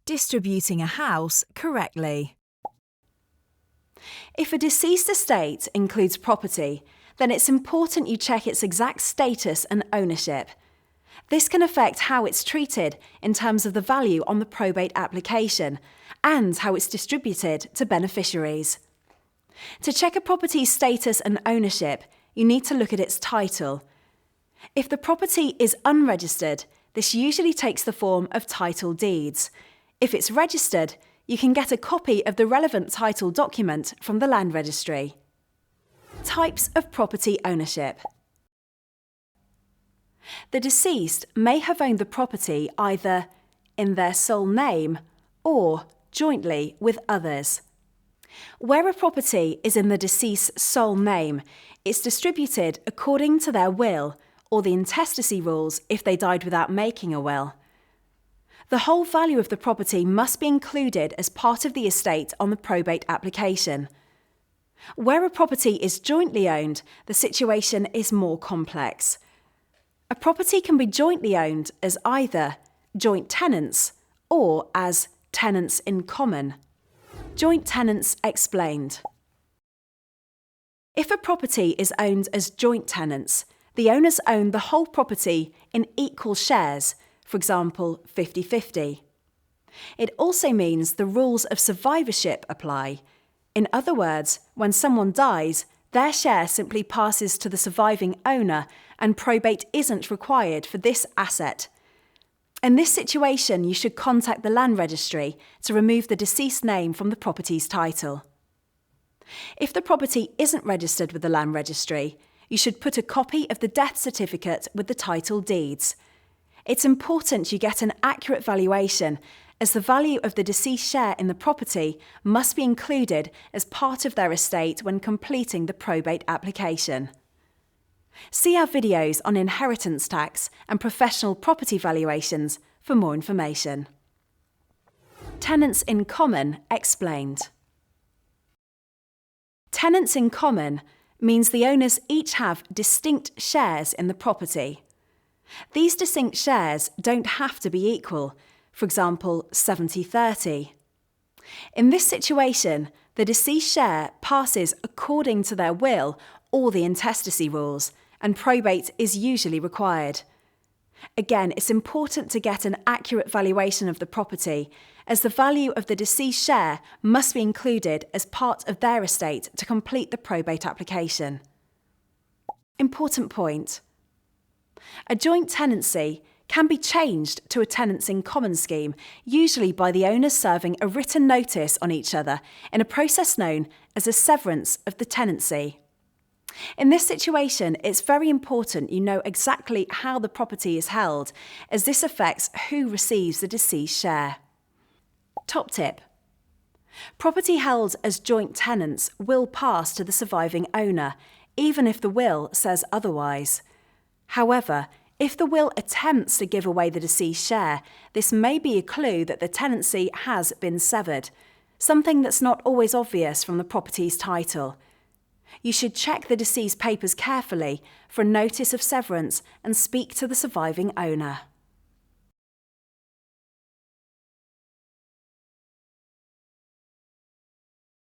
Distributing a house correctly. If a deceased estate includes property, then it's important you check its exact status and ownership. This can affect how it's treated in terms of the value on the probate application and how it's distributed to beneficiaries. To check a property's status and ownership, you need to look at its title. If the property is unregistered, this usually takes the form of title deeds. If it's registered, you can get a copy of the relevant title document from the land registry. Types of property ownership. The deceased may have owned the property either in their sole name or jointly with others. Where a property is in the deceased's sole name, it's distributed according to their will or the intestacy rules if they died without making a will. The whole value of the property must be included as part of the estate on the probate application. Where a property is jointly owned, the situation is more complex. A property can be jointly owned as either joint tenants or as tenants in common. Joint tenants explained. If a property is owned as joint tenants, the owners own the whole property in equal shares, for example, 50-50. It also means the rules of survivorship apply. In other words, when someone dies, their share simply passes to the surviving owner and probate isn't required for this asset. In this situation, you should contact the land registry to remove the deceased name from the property's title. If the property isn't registered with the land registry, you should put a copy of the death certificate with the title deeds. It's important you get an accurate valuation, as the value of the deceased share in the property must be included as part of their estate when completing the probate application. See our videos on inheritance tax and professional property valuations for more information. Tenants in common explained. Tenants in common means the owners each have distinct shares in the property. These distinct shares don't have to be equal, for example, 70-30. In this situation, the deceased share passes according to their will or the intestacy rules, and probate is usually required. Again, it's important to get an accurate valuation of the property, as the value of the deceased share must be included as part of their estate to complete the probate application. Important point. A joint tenancy can be changed to a tenants in common scheme, usually by the owners serving a written notice on each other in a process known as a severance of the tenancy. In this situation, it's very important you know exactly how the property is held, as this affects who receives the deceased share. Top tip. Property held as joint tenants will pass to the surviving owner, even if the will says otherwise. However, if the will attempts to give away the deceased share, this may be a clue that the tenancy has been severed, something that's not always obvious from the property's title. You should check the deceased papers carefully for a notice of severance and speak to the surviving owner.